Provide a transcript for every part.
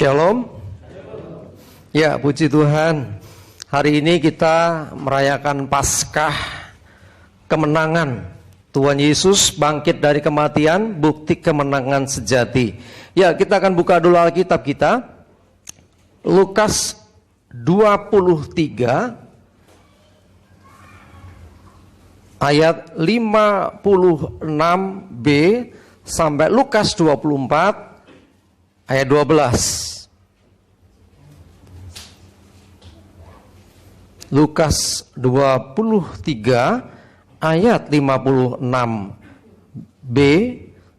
Shalom. Ya, puji Tuhan. Hari ini kita merayakan Paskah, kemenangan. Tuhan Yesus bangkit dari kematian, bukti kemenangan sejati. Ya, kita akan buka dulu Alkitab kita. Lukas 23 ayat 56b sampai Lukas 24 ayat 12. Lukas 23 ayat 56b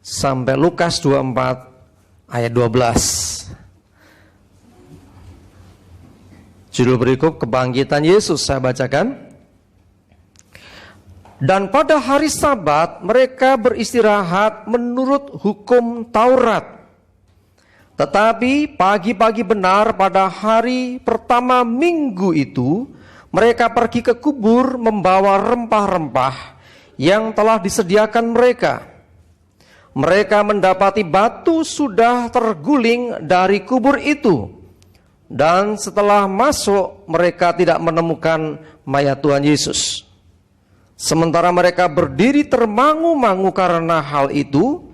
sampai Lukas 24 ayat 12. Judul berikut kebangkitan Yesus, saya bacakan. Dan pada hari Sabat mereka beristirahat menurut hukum Taurat. Tetapi pagi-pagi benar pada hari pertama minggu itu, mereka pergi ke kubur membawa rempah-rempah yang telah disediakan mereka. Mereka mendapati batu sudah terguling dari kubur itu. Dan setelah masuk, mereka tidak menemukan mayat Tuhan Yesus. Sementara mereka berdiri termangu-mangu karena hal itu,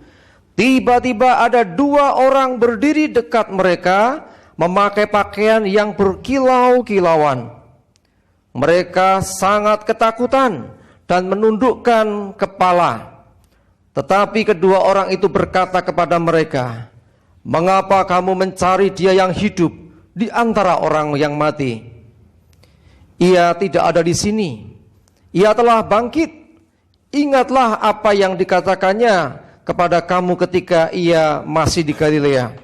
tiba-tiba ada dua orang berdiri dekat mereka, memakai pakaian yang berkilau-kilauan. Mereka sangat ketakutan dan menundukkan kepala. Tetapi kedua orang itu berkata kepada mereka, "Mengapa kamu mencari Dia yang hidup di antara orang yang mati? Ia tidak ada di sini. Ia telah bangkit. Ingatlah apa yang dikatakannya kepada kamu ketika ia masih di Galilea,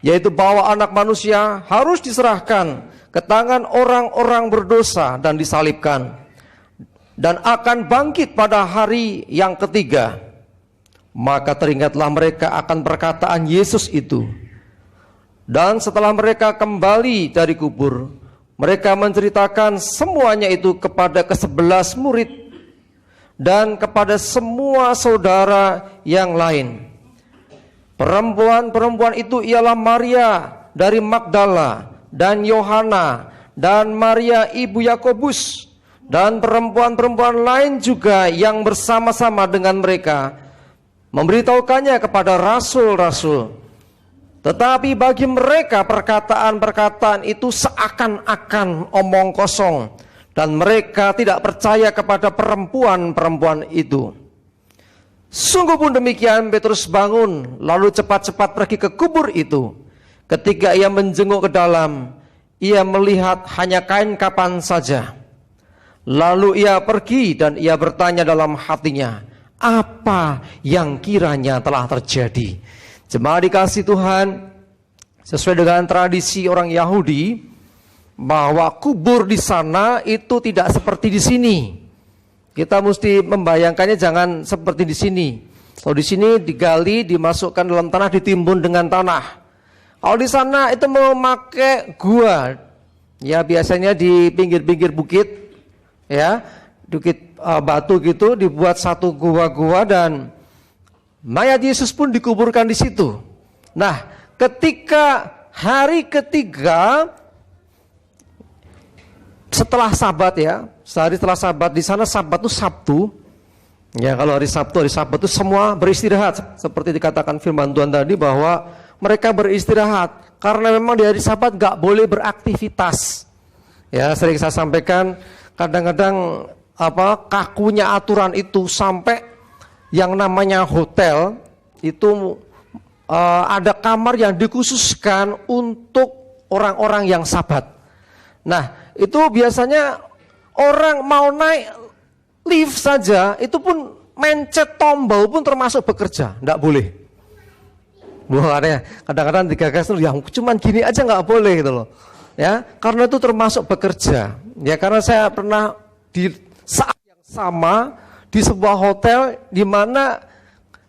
yaitu bahwa anak manusia harus diserahkan ke tangan orang-orang berdosa dan disalibkan, dan akan bangkit pada hari yang ketiga." Maka teringatlah mereka akan perkataan Yesus itu. Dan setelah mereka kembali dari kubur, mereka menceritakan semuanya itu kepada ke-11 murid dan kepada semua saudara yang lain. Perempuan-perempuan itu ialah Maria dari Magdala dan Yohana dan Maria ibu Yakobus dan perempuan-perempuan lain juga yang bersama-sama dengan mereka memberitahukannya kepada rasul-rasul. Tetapi bagi mereka perkataan-perkataan itu seakan-akan omong kosong, dan mereka tidak percaya kepada perempuan-perempuan itu. Sungguh pun demikian, Petrus bangun lalu cepat-cepat pergi ke kubur itu. Ketika ia menjenguk ke dalam, ia melihat hanya kain kapan saja. Lalu ia pergi dan ia bertanya dalam hatinya, apa yang kiranya telah terjadi? Jemaat dikasih Tuhan, sesuai dengan tradisi orang Yahudi, bahwa kubur di sana itu tidak seperti di sini. Kita mesti membayangkannya jangan seperti di sini. Kalau di sini digali, dimasukkan dalam tanah, ditimbun dengan tanah. Kalau di sana itu memakai gua, ya biasanya di pinggir-pinggir bukit, ya bukit batu gitu, dibuat satu gua-gua dan mayat Yesus pun dikuburkan di situ. Nah, ketika hari ketiga setelah Sabat, ya, sehari setelah Sabat, di sana Sabat itu Sabtu. Ya, kalau hari Sabtu itu semua beristirahat. Seperti dikatakan firman Tuhan tadi bahwa mereka beristirahat karena memang di hari Sabat gak boleh beraktivitas. Ya, sering saya sampaikan, kadang-kadang kakunya aturan itu sampai yang namanya hotel itu ada kamar yang dikhususkan untuk orang-orang yang Sabat. Nah, itu biasanya orang mau naik lift saja itu pun mencet tombol pun termasuk bekerja, enggak boleh. Makanya kadang-kadang digagas tuh yang cuman gini aja enggak boleh gitu loh. Ya, karena itu termasuk bekerja. Ya, karena saya pernah di saat yang sama di sebuah hotel di mana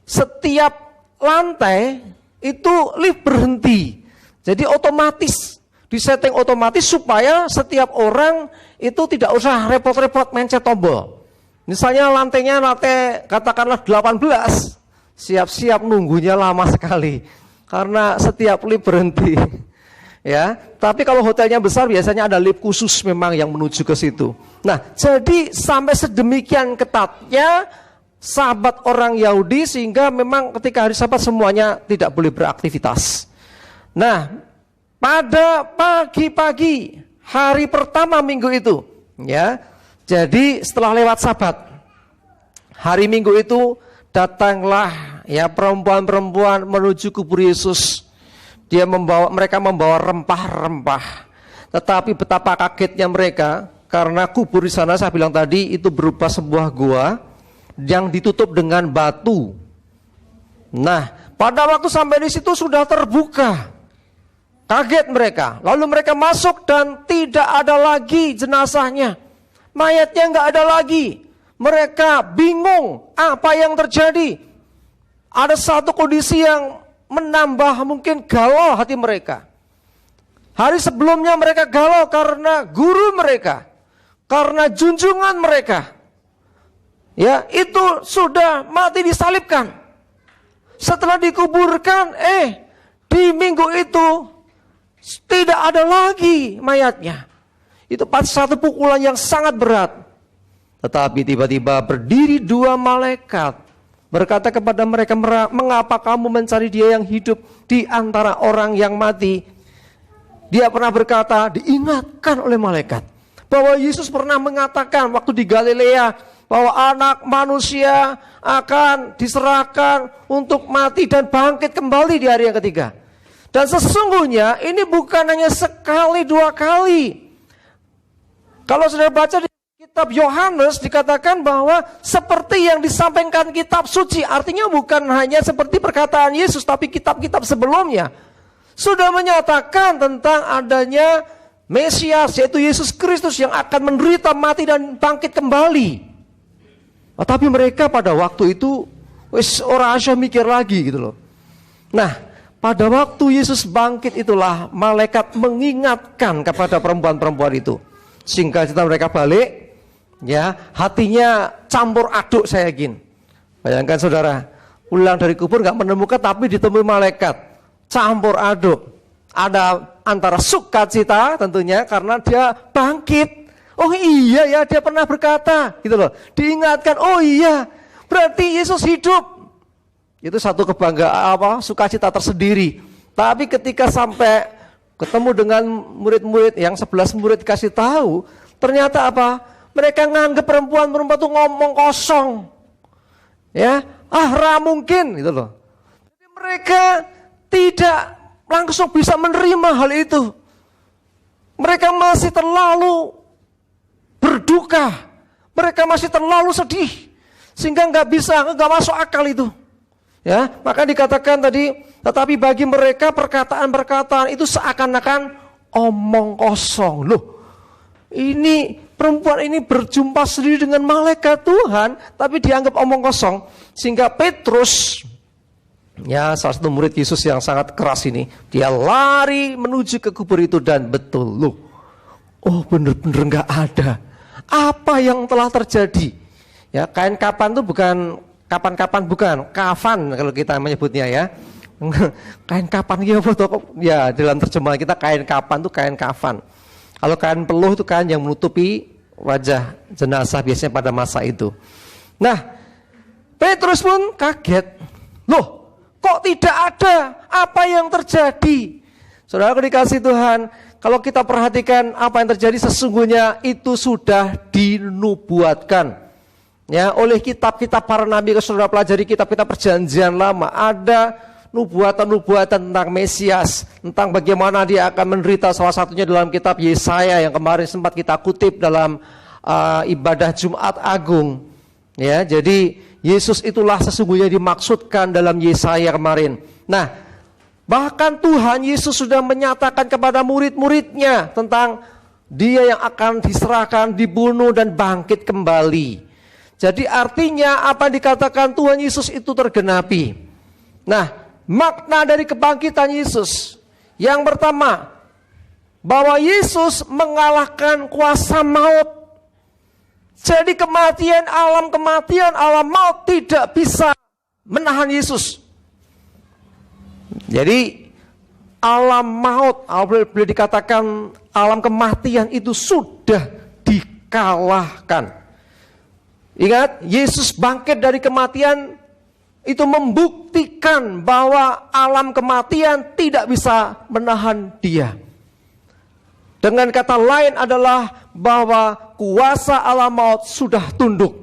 setiap lantai itu lift berhenti. Jadi otomatis disetting otomatis supaya setiap orang itu tidak usah repot-repot mencet tombol. Misalnya lantainya lantai katakanlah 18, siap-siap nunggunya lama sekali karena setiap lift berhenti. Ya, tapi kalau hotelnya besar biasanya ada lift khusus memang yang menuju ke situ. Nah, jadi sampai sedemikian ketatnya Sabat orang Yahudi sehingga memang ketika hari Sabat semuanya tidak boleh beraktivitas. Nah, pada pagi-pagi hari pertama minggu itu, ya, jadi setelah lewat Sabat, hari Minggu itu datanglah ya perempuan-perempuan menuju kubur Yesus. Mereka membawa rempah-rempah. Tetapi betapa kagetnya mereka karena kubur di sana saya bilang tadi itu berupa sebuah gua yang ditutup dengan batu. Nah, pada waktu sampai di situ sudah terbuka. Kaget mereka. Lalu mereka masuk dan tidak ada lagi jenazahnya. Mayatnya nggak ada lagi. Mereka bingung apa yang terjadi. Ada satu kondisi yang menambah mungkin galau hati mereka. Hari sebelumnya mereka galau karena guru mereka, karena junjungan mereka. Ya, itu sudah mati disalibkan. Setelah dikuburkan, di minggu itu tidak ada lagi mayatnya. Itu satu pukulan yang sangat berat. Tetapi tiba-tiba berdiri dua malaikat berkata kepada mereka, mengapa kamu mencari dia yang hidup di antara orang yang mati? Dia pernah berkata, diingatkan oleh malaikat bahwa Yesus pernah mengatakan waktu di Galilea bahwa anak manusia akan diserahkan untuk mati dan bangkit kembali di hari yang ketiga. Dan sesungguhnya ini bukan hanya sekali dua kali. Kalau saudara baca di kitab Yohanes dikatakan bahwa seperti yang disampaikan kitab suci, artinya bukan hanya seperti perkataan Yesus, tapi kitab-kitab sebelumnya sudah menyatakan tentang adanya Mesias, yaitu Yesus Kristus yang akan menderita, mati dan bangkit kembali. Tapi mereka pada waktu itu orang Asia mikir lagi gitu loh. Nah, pada waktu Yesus bangkit itulah malaikat mengingatkan kepada perempuan-perempuan itu. Singkat cerita mereka balik, ya, hatinya campur aduk saya yakin. Bayangkan saudara, pulang dari kubur nggak menemukan tapi ditemui malaikat, campur aduk. Ada antara sukacita tentunya karena dia bangkit. Oh iya ya, dia pernah berkata, gitu loh. Diingatkan, oh iya, berarti Yesus hidup. Itu satu kebanggaan sukacita tersendiri. Tapi ketika sampai ketemu dengan murid-murid yang 11 murid kasih tahu, ternyata apa? Mereka nganggep perempuan-perempuan itu ngomong kosong. Ya, mungkin gitu loh. Jadi mereka tidak langsung bisa menerima hal itu. Mereka masih terlalu berduka. Mereka masih terlalu sedih. Sehingga nggak masuk akal itu. Ya, maka dikatakan tadi, tetapi bagi mereka perkataan-perkataan itu seakan-akan omong kosong. Loh, ini perempuan ini berjumpa sendiri dengan malaikat Tuhan, tapi dianggap omong kosong. Sehingga Petrus, ya salah satu murid Yesus yang sangat keras ini, dia lari menuju ke kubur itu dan betul, loh, oh bener-bener nggak ada. Apa yang telah terjadi? Ya, kain kapan itu bukan kapan-kapan, bukan kafan kalau kita menyebutnya ya. Kain kapan ya dalam terjemahan kita kain kapan itu kain kafan. Kalau kain peluh itu kain yang menutupi wajah jenazah biasanya pada masa itu. Nah, Petrus pun kaget. Loh, kok tidak ada? Apa yang terjadi? Saudara dikasih Tuhan, kalau kita perhatikan apa yang terjadi sesungguhnya itu sudah dinubuatkan. Ya, oleh kitab-kitab para nabi, kalau saudara pelajari kitab-kitab perjanjian lama, ada nubuatan-nubuatan tentang Mesias, tentang bagaimana dia akan menderita, salah satunya dalam kitab Yesaya yang kemarin sempat kita kutip dalam ibadah Jumat Agung. Ya, jadi Yesus itulah sesungguhnya dimaksudkan dalam Yesaya kemarin. Nah, bahkan Tuhan Yesus sudah menyatakan kepada murid-muridnya tentang dia yang akan diserahkan, dibunuh dan bangkit kembali. Jadi artinya apa yang dikatakan Tuhan Yesus itu tergenapi. Nah, makna dari kebangkitan Yesus, yang pertama, bahwa Yesus mengalahkan kuasa maut. Jadi kematian, alam maut tidak bisa menahan Yesus. Jadi alam maut, boleh dikatakan alam kematian itu sudah dikalahkan. Ingat, Yesus bangkit dari kematian itu membuktikan bahwa alam kematian tidak bisa menahan dia. Dengan kata lain adalah bahwa kuasa alam maut sudah tunduk.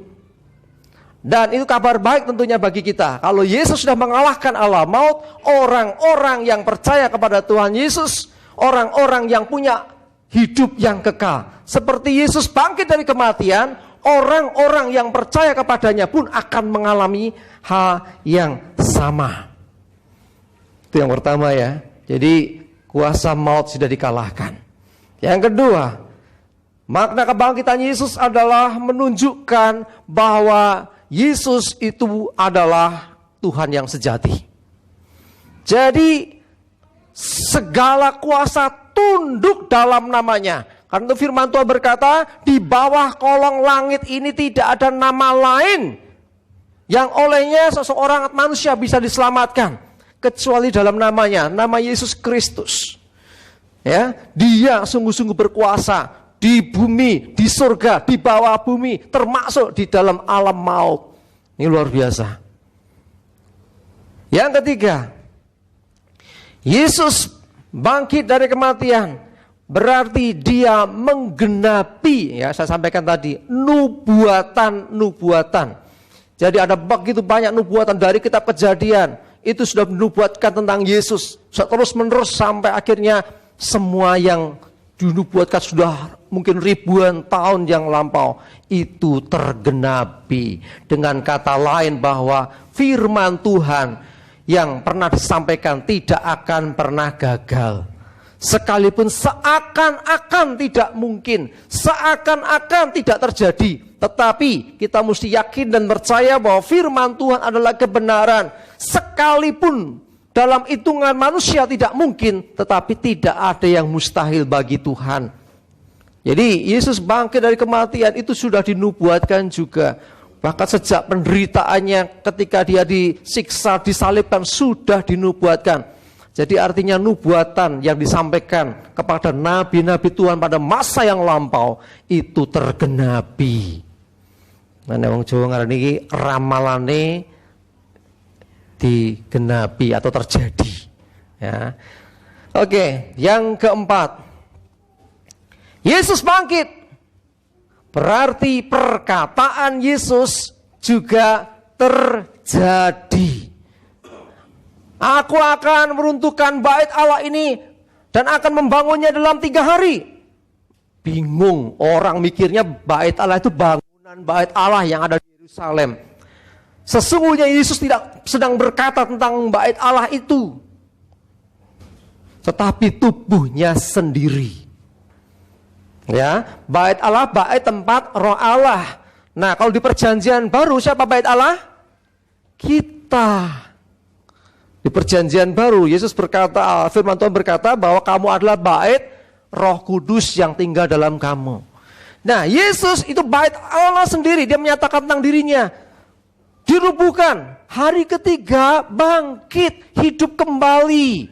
Dan itu kabar baik tentunya bagi kita. Kalau Yesus sudah mengalahkan alam maut, orang-orang yang percaya kepada Tuhan Yesus, orang-orang yang punya hidup yang kekal. Seperti Yesus bangkit dari kematian, orang-orang yang percaya kepadanya pun akan mengalami hal yang sama. Itu yang pertama ya. Jadi kuasa maut sudah dikalahkan. Yang kedua, makna kebangkitan Yesus adalah menunjukkan bahwa Yesus itu adalah Tuhan yang sejati. Jadi segala kuasa tunduk dalam namanya. Karena itu firman Tuhan berkata, di bawah kolong langit ini tidak ada nama lain yang olehnya seseorang manusia bisa diselamatkan kecuali dalam namanya, nama Yesus Kristus. Ya, dia sungguh-sungguh berkuasa di bumi, di surga, di bawah bumi, termasuk di dalam alam maut. Ini luar biasa. Yang ketiga, Yesus bangkit dari kematian, berarti dia menggenapi, ya saya sampaikan tadi, nubuatan. Jadi ada begitu banyak nubuatan dari kitab Kejadian, itu sudah menubuatkan tentang Yesus, terus menerus sampai akhirnya semua yang dinubuatkan sudah mungkin ribuan tahun yang lampau itu tergenapi. Dengan kata lain bahwa firman Tuhan yang pernah disampaikan tidak akan pernah gagal. Sekalipun seakan-akan tidak mungkin, seakan-akan tidak terjadi, tetapi kita mesti yakin dan percaya bahwa firman Tuhan adalah kebenaran. Sekalipun dalam hitungan manusia tidak mungkin, tetapi tidak ada yang mustahil bagi Tuhan. Jadi Yesus bangkit dari kematian itu sudah dinubuatkan juga. Bahkan sejak penderitaannya ketika dia disiksa, disalibkan sudah dinubuatkan. Jadi artinya nubuatan yang disampaikan kepada nabi-nabi Tuhan pada masa yang lampau itu tergenapi. Nah, wong Jawa ngaran iki ramalane digenapi atau terjadi. Ya. Oke, yang keempat. Yesus bangkit. Berarti perkataan Yesus juga terjadi. Aku akan meruntuhkan bait Allah ini dan akan membangunnya dalam 3 hari. Bingung, orang mikirnya bait Allah itu bangunan bait Allah yang ada di Yerusalem. Sesungguhnya Yesus tidak sedang berkata tentang bait Allah itu, tetapi tubuhnya sendiri. Ya, bait Allah, bait tempat roh Allah. Nah, kalau di perjanjian baru siapa bait Allah? Kita. Di perjanjian baru Yesus berkata, firman Tuhan berkata bahwa kamu adalah bait Roh Kudus yang tinggal dalam kamu. Nah, Yesus itu bait Allah sendiri, dia menyatakan tentang dirinya. Dirubuhkan, hari ketiga bangkit, hidup kembali.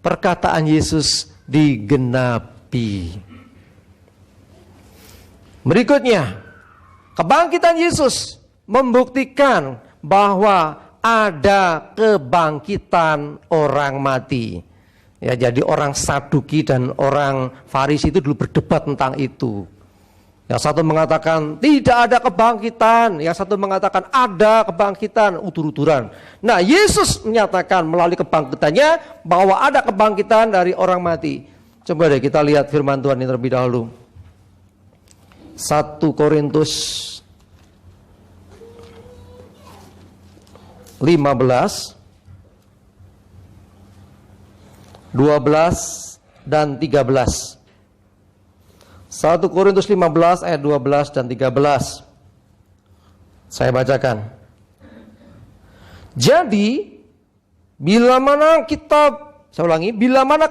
Perkataan Yesus digenapi. Berikutnya, kebangkitan Yesus membuktikan bahwa ada kebangkitan orang mati. Ya, jadi orang Saduki dan orang Farisi itu dulu berdebat tentang itu. Yang satu mengatakan tidak ada kebangkitan, yang satu mengatakan ada kebangkitan, utur-uturan. Nah, Yesus menyatakan melalui kebangkitannya bahwa ada kebangkitan dari orang mati. Coba deh kita lihat firman Tuhan ini terlebih dahulu. 1 Korintus 15, 12 dan 13. 1 Korintus 15 ayat 12 dan 13. Saya bacakan. Jadi, bila mana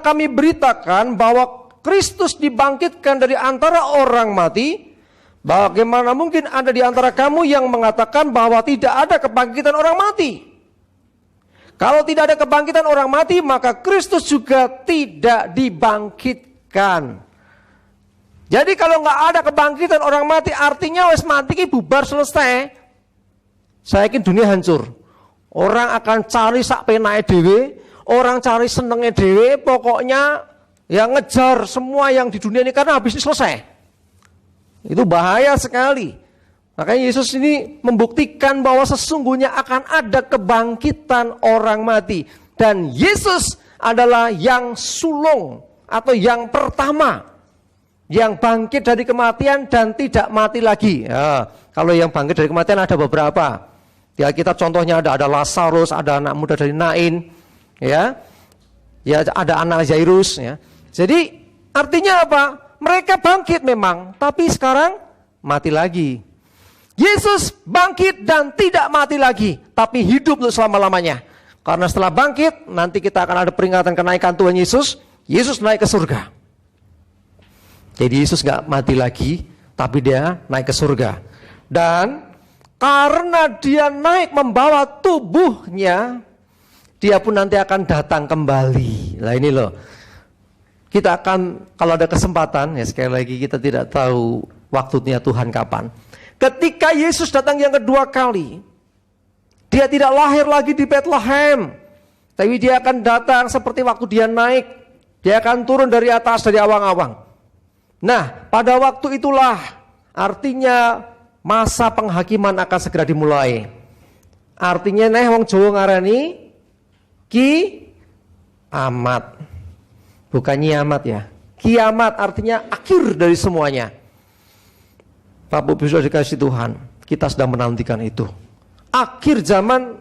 kami beritakan bahwa Kristus dibangkitkan dari antara orang mati, bagaimana mungkin ada di antara kamu yang mengatakan bahwa tidak ada kebangkitan orang mati? Kalau tidak ada kebangkitan orang mati, maka Kristus juga tidak dibangkitkan. Jadi kalau nggak ada kebangkitan orang mati, artinya wes mati ki bubar selesai. Saya yakin dunia hancur. Orang akan cari sak penake dhewe, orang cari senenge dhewe, pokoknya ya ngejar semua yang di dunia ini karena habis ini selesai. Itu bahaya sekali. Makanya Yesus ini membuktikan bahwa sesungguhnya akan ada kebangkitan orang mati. Dan Yesus adalah yang sulung atau yang pertama yang bangkit dari kematian dan tidak mati lagi. Ya, kalau yang bangkit dari kematian ada beberapa. Ya, kita contohnya ada Lazarus, ada anak muda dari Nain, ya ada anak Jairus. Ya. Jadi artinya apa? Mereka bangkit memang, tapi sekarang mati lagi. Yesus bangkit dan tidak mati lagi, tapi hidup untuk selama-lamanya. Karena setelah bangkit, nanti kita akan ada peringatan kenaikan Tuhan Yesus. Yesus naik ke surga. Jadi Yesus gak mati lagi, tapi dia naik ke surga. Dan karena dia naik membawa tubuhnya, dia pun nanti akan datang kembali. Nah ini loh, kita akan, kalau ada kesempatan, ya sekali lagi kita tidak tahu waktunya Tuhan kapan. Ketika Yesus datang yang kedua kali, dia tidak lahir lagi di Bethlehem, tapi dia akan datang seperti waktu dia naik. Dia akan turun dari atas, dari awang-awang. Nah, pada waktu itulah artinya masa penghakiman akan segera dimulai. Artinya nih wong Jawa ngarani kiamat. Bukan nyiamat ya. Kiamat artinya akhir dari semuanya. Bapak Ibu sudah dikasih Tuhan, kita sedang menantikan itu. Akhir zaman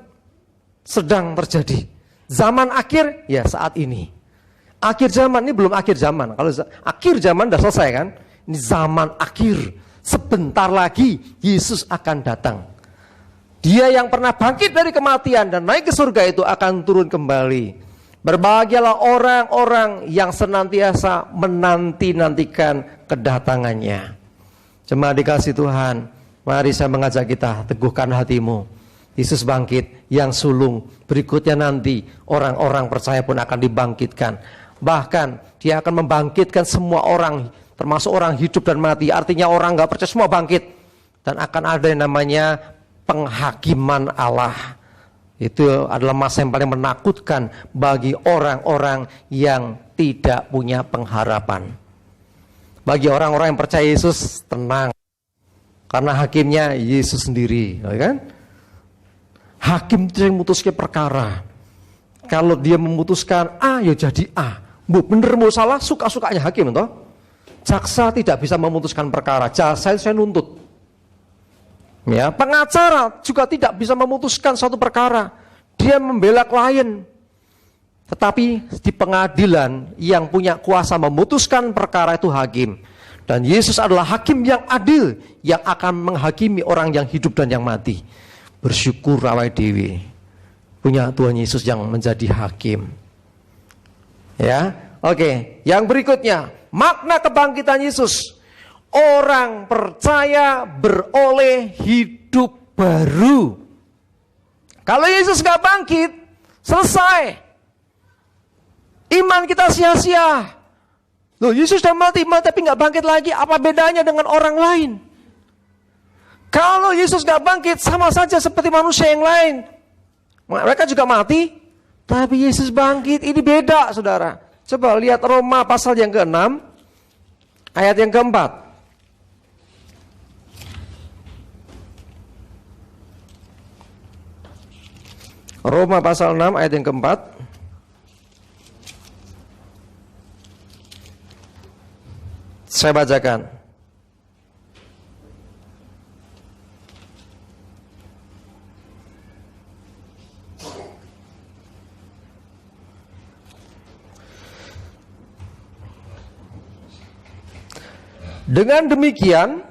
sedang terjadi. Zaman akhir ya saat ini. Akhir zaman ini belum akhir zaman. Kalau akhir zaman sudah selesai kan? Ini zaman akhir. Sebentar lagi Yesus akan datang. Dia yang pernah bangkit dari kematian dan naik ke surga itu akan turun kembali. Berbahagialah orang-orang yang senantiasa menanti-nantikan kedatangannya. Jemaat dikasih Tuhan, mari saya mengajak kita, teguhkan hatimu. Yesus bangkit, yang sulung. Berikutnya nanti orang-orang percaya pun akan dibangkitkan. Bahkan dia akan membangkitkan semua orang, termasuk orang hidup dan mati. Artinya orang gak percaya semua bangkit. Dan akan ada yang namanya penghakiman Allah. Itu adalah masa yang paling menakutkan bagi orang-orang yang tidak punya pengharapan. Bagi orang-orang yang percaya Yesus, tenang. Karena hakimnya Yesus sendiri, kan? Hakim itu yang memutuskan perkara. Kalau dia memutuskan A, ya jadi A. Mau bener mau salah, suka-sukanya hakim, toh. Jaksa tidak bisa memutuskan perkara. Jaksa saya nuntut. Ya, pengacara juga tidak bisa memutuskan suatu perkara. Dia membela klien. Tetapi di pengadilan yang punya kuasa memutuskan perkara itu hakim. Dan Yesus adalah hakim yang adil, yang akan menghakimi orang yang hidup dan yang mati. Bersyukur awake dhewe punya Tuhan Yesus yang menjadi hakim. Ya, oke. Yang berikutnya, makna kebangkitan Yesus. Orang percaya beroleh hidup baru. Kalau Yesus gak bangkit, selesai. Iman kita sia-sia. Loh, Yesus sudah mati tapi gak bangkit lagi. Apa bedanya dengan orang lain? Kalau Yesus gak bangkit, sama saja seperti manusia yang lain. Mereka juga mati, tapi Yesus bangkit. Ini beda, saudara. Coba lihat Roma pasal yang ke-6, ayat yang ke-4. Roma pasal 6, ayat yang ke-4. Saya bacakan. Dengan demikian,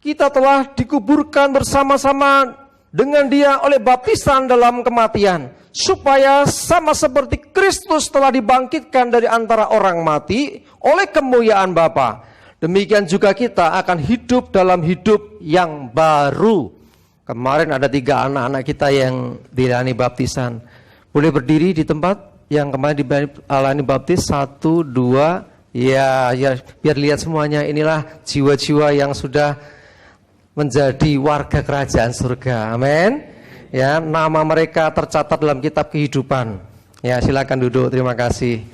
kita telah dikuburkan bersama-sama dengan dia oleh baptisan dalam kematian, supaya sama seperti Kristus telah dibangkitkan dari antara orang mati oleh kemuliaan Bapa, demikian juga kita akan hidup dalam hidup yang baru. Kemarin ada 3 anak-anak kita yang dilayani baptisan. Boleh berdiri di tempat yang kemarin dialami baptis. 1, 2. Ya, biar lihat semuanya. Inilah jiwa-jiwa yang sudah menjadi warga kerajaan surga. Amin. Ya, nama mereka tercatat dalam kitab kehidupan. Ya, silakan duduk. Terima kasih.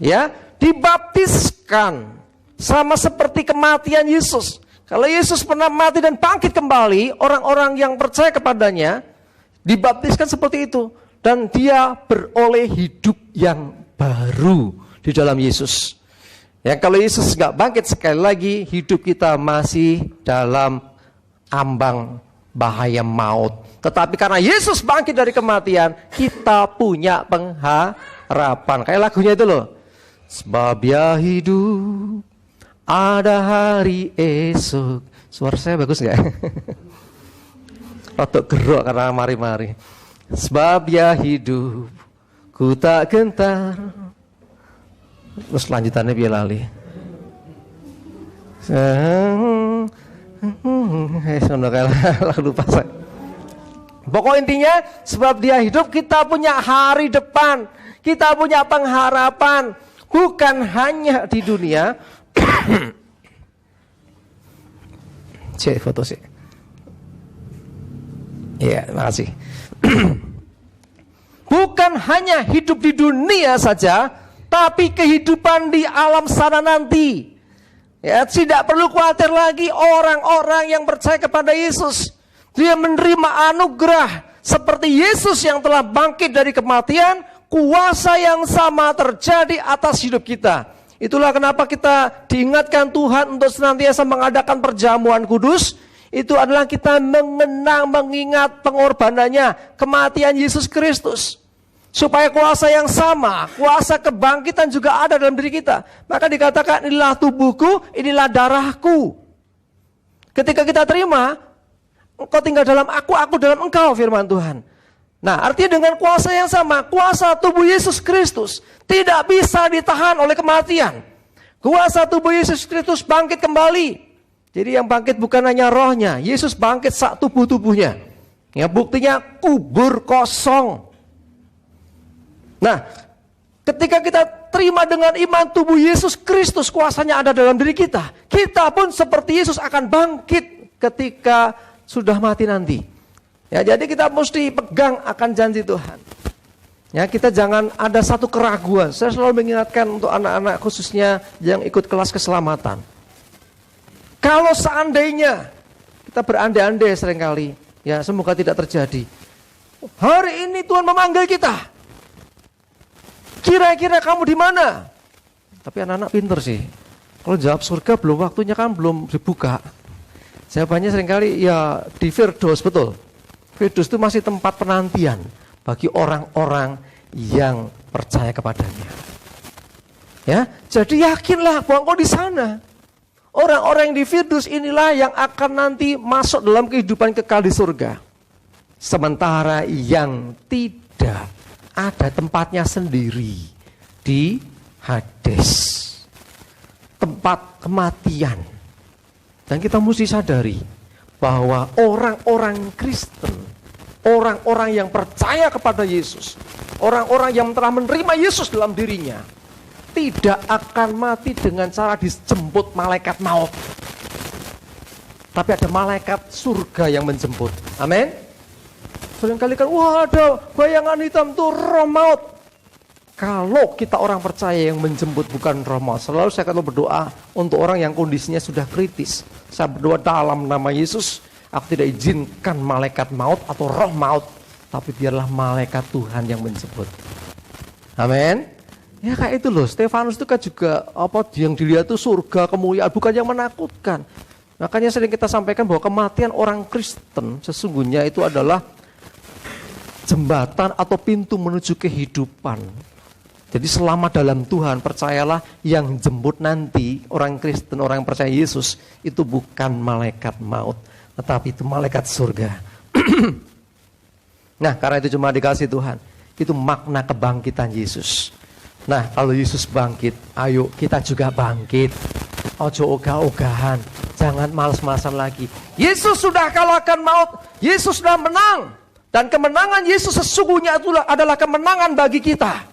Ya, dibaptiskan sama seperti kematian Yesus. Kalau Yesus pernah mati dan bangkit kembali, orang-orang yang percaya kepadanya dibaptiskan seperti itu, dan dia beroleh hidup yang baru di dalam Yesus. Ya, kalau Yesus nggak bangkit sekali lagi, hidup kita masih dalam ambang bahaya maut. Tetapi karena Yesus bangkit dari kematian, kita punya pengharapan. Kayak lagunya itu loh. Sebab ya hidup, ada hari esok. Suara saya bagus nggak? Rotok gerok karena mari-mari. Sebab ya hidup, ku tak gentar. Terus lanjutannya biar lali. Lupa saya. Pokok intinya, sebab dia hidup, kita punya hari depan, kita punya pengharapan, bukan hanya di dunia. Cek foto sih. Ya, makasih. Bukan hanya hidup di dunia saja, tapi kehidupan di alam sana nanti. Ya, tidak perlu khawatir lagi orang-orang yang percaya kepada Yesus. Dia menerima anugerah seperti Yesus yang telah bangkit dari kematian, kuasa yang sama terjadi atas hidup kita. Itulah kenapa kita diingatkan Tuhan untuk senantiasa mengadakan perjamuan kudus. Itu adalah kita mengingat pengorbanannya, kematian Yesus Kristus. Supaya kuasa yang sama, kuasa kebangkitan juga ada dalam diri kita. Maka dikatakan, inilah tubuhku, inilah darahku. Ketika kita terima, engkau tinggal dalam aku dalam engkau, firman Tuhan. Nah, artinya dengan kuasa yang sama, kuasa tubuh Yesus Kristus tidak bisa ditahan oleh kematian. Kuasa tubuh Yesus Kristus bangkit kembali. Jadi yang bangkit bukan hanya rohnya, Yesus bangkit sak tubuh-tubuhnya. Ya, buktinya kubur kosong. Nah, ketika kita terima dengan iman tubuh Yesus Kristus, kuasanya ada dalam diri kita. Kita pun seperti Yesus akan bangkit ketika sudah mati nanti. Ya, jadi kita mesti pegang akan janji Tuhan. Ya, kita jangan ada satu keraguan. Saya selalu mengingatkan untuk anak-anak khususnya yang ikut kelas keselamatan. Kalau seandainya kita berandai-andai seringkali, ya semoga tidak terjadi. Hari ini Tuhan memanggil kita. Kira-kira kamu di mana? Tapi anak-anak pinter sih. Kalau jawab surga belum waktunya, kan belum dibuka. Jawabannya seringkali ya di Firdaus, betul. Firdaus itu masih tempat penantian bagi orang-orang yang percaya kepadanya. Ya, jadi yakinlah bahwa engkau di sana. Orang-orang yang di Firdaus inilah yang akan nanti masuk dalam kehidupan kekal di surga. Sementara yang tidak, ada tempatnya sendiri di Hades, tempat kematian. Dan kita mesti sadari bahwa orang-orang Kristen, orang-orang yang percaya kepada Yesus, orang-orang yang telah menerima Yesus dalam dirinya, tidak akan mati dengan cara dijemput malaikat maut. Tapi ada malaikat surga yang menjemput. Amin. Seringkali kan, wah ada bayangan hitam tuh roh maut. Kalau kita orang percaya yang menjemput bukan roh maut. Selalu saya akan berdoa untuk orang yang kondisinya sudah kritis. Saya berdoa dalam nama Yesus, aku tidak izinkan malaikat maut atau roh maut, tapi biarlah malaikat Tuhan yang menjemput. Amin. Ya kayak itu loh, Stefanus itu kan juga yang dilihat itu surga, kemuliaan, bukan yang menakutkan. Makanya sering kita sampaikan bahwa kematian orang Kristen sesungguhnya itu adalah jembatan atau pintu menuju kehidupan. Jadi selama dalam Tuhan, percayalah yang jemput nanti orang Kristen, orang yang percaya Yesus, itu bukan malaikat maut, tetapi itu malaikat surga. Nah, karena itu cuma dikasih Tuhan. Itu makna kebangkitan Yesus. Nah, kalau Yesus bangkit, ayo kita juga bangkit. Ojo ogah-ogahan, jangan malas-malasan lagi. Yesus sudah kalahkan maut, Yesus sudah menang. Dan kemenangan Yesus sesungguhnya itulah adalah kemenangan bagi kita.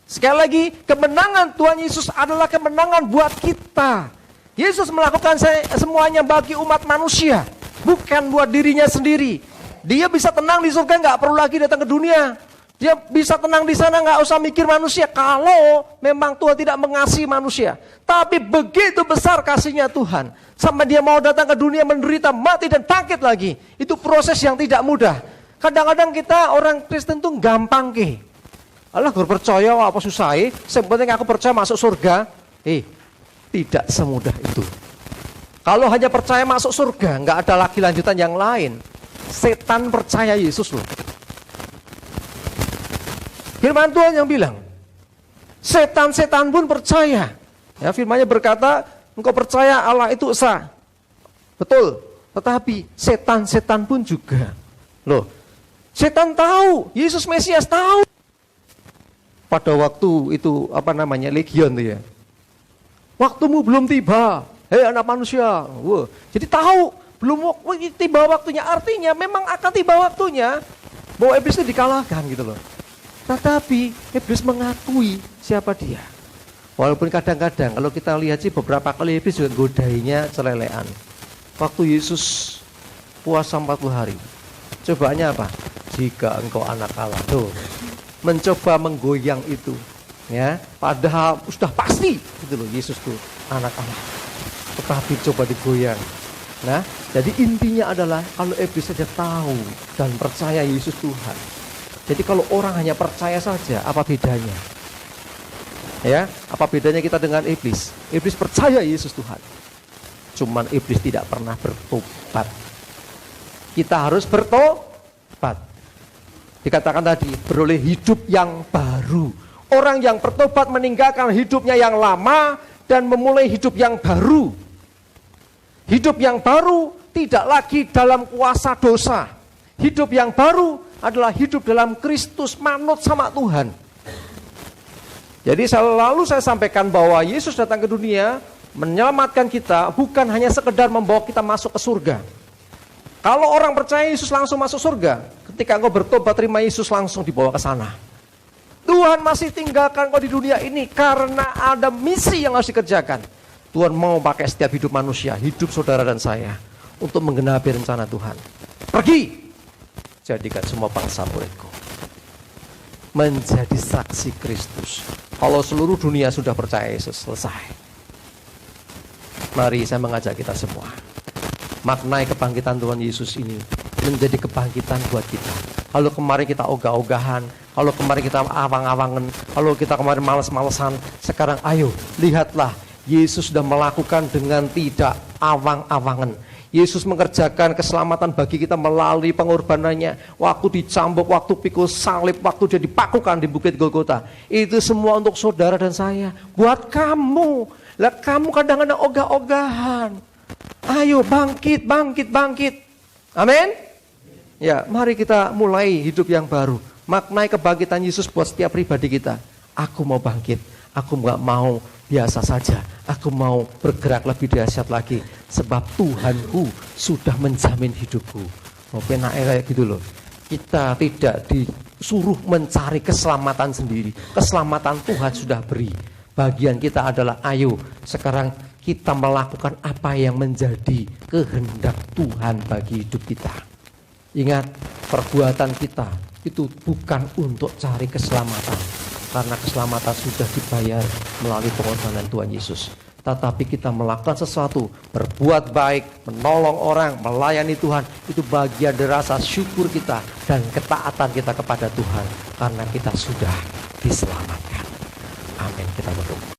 Sekali lagi, kemenangan Tuhan Yesus adalah kemenangan buat kita. Yesus melakukan semuanya bagi umat manusia, bukan buat dirinya sendiri. Dia bisa tenang di surga, nggak perlu lagi datang ke dunia. Dia bisa tenang di sana, nggak usah mikir manusia. Kalau memang Tuhan tidak mengasihi manusia. Tapi begitu besar kasihnya Tuhan, sampai dia mau datang ke dunia, menderita, mati, dan bangkit lagi. Itu proses yang tidak mudah. Kadang-kadang kita orang Kristen tuh gampang ke. Alah, gue percaya apa susah, yang penting aku percaya masuk surga. Tidak semudah itu. Kalau hanya percaya masuk surga, nggak ada lagi lanjutan yang lain. Setan percaya Yesus loh. Firman Tuhan yang bilang, setan-setan pun percaya. Ya, firman-Nya berkata, engkau percaya Allah itu esa. Betul, tetapi setan-setan pun juga. Loh, setan tahu, Yesus Mesias tahu. Pada waktu itu, legion tuh ya. Waktumu belum tiba, hei anak manusia. Wah, jadi tahu, belum tiba waktunya, artinya memang akan tiba waktunya bahwa iblis itu dikalahkan gitu loh. Tetapi iblis mengakui siapa dia. Walaupun kadang-kadang kalau kita lihat sih beberapa kali iblis juga godainya celelean. Waktu Yesus puasa 40 hari. Cobaannya apa? Jika engkau anak Allah. Tuh. Mencoba menggoyang itu. Ya, padahal sudah pasti gitu loh, Yesus tuh anak Allah. Tetapi coba digoyang. Nah, jadi intinya adalah kalau iblis saja tahu dan percaya Yesus Tuhan. Jadi kalau orang hanya percaya saja, apa bedanya? Ya, apa bedanya kita dengan iblis? Iblis percaya Yesus Tuhan. Cuman iblis tidak pernah bertobat. Kita harus bertobat. Dikatakan tadi, beroleh hidup yang baru. Orang yang bertobat meninggalkan hidupnya yang lama dan memulai hidup yang baru. Hidup yang baru tidak lagi dalam kuasa dosa. Hidup yang baru adalah hidup dalam Kristus, manut sama Tuhan. Jadi selalu saya sampaikan bahwa Yesus datang ke dunia menyelamatkan kita, bukan hanya sekedar membawa kita masuk ke surga. Kalau orang percaya Yesus langsung masuk surga, ketika engkau bertobat terima Yesus langsung dibawa ke sana. Tuhan masih tinggalkan kau di dunia ini karena ada misi yang harus dikerjakan. Tuhan mau pakai setiap hidup manusia, hidup saudara dan saya, untuk menggenapi rencana Tuhan. Pergi, jadikan semua bangsa muridku. Menjadi saksi Kristus. Kalau seluruh dunia sudah percaya Yesus, selesai. Mari saya mengajak kita semua. Maknai kebangkitan Tuhan Yesus ini menjadi kebangkitan buat kita. Kalau kemarin kita ogah-ogahan, kalau kemarin kita awang-awangan, kalau kita kemarin malas-malesan, sekarang ayo lihatlah Yesus sudah melakukan dengan tidak awang-awangan. Yesus mengerjakan keselamatan bagi kita melalui pengorbanannya. Waktu dicambuk, waktu pikul salib, waktu dia dipakukan di Bukit Golgota. Itu semua untuk saudara dan saya. Buat kamu. Lah kamu kadang-kadang ogah-ogahan. Ayo bangkit, bangkit, bangkit. Amin. Ya, mari kita mulai hidup yang baru. Maknai kebangkitan Yesus buat setiap pribadi kita. Aku mau bangkit. Aku gak mau biasa saja. Aku mau bergerak lebih dahsyat lagi. Sebab Tuhanku sudah menjamin hidupku. Mau penaknya kayak gitu loh. Kita tidak disuruh mencari keselamatan sendiri. Keselamatan Tuhan sudah beri. Bagian kita adalah ayo sekarang kita melakukan apa yang menjadi kehendak Tuhan bagi hidup kita. Ingat, perbuatan kita itu bukan untuk cari keselamatan. Karena keselamatan sudah dibayar melalui pengorbanan Tuhan Yesus. Tetapi kita melakukan sesuatu, berbuat baik, menolong orang, melayani Tuhan. Itu bagian dari rasa syukur kita dan ketaatan kita kepada Tuhan. Karena kita sudah diselamatkan. Amin. Kita berdoa.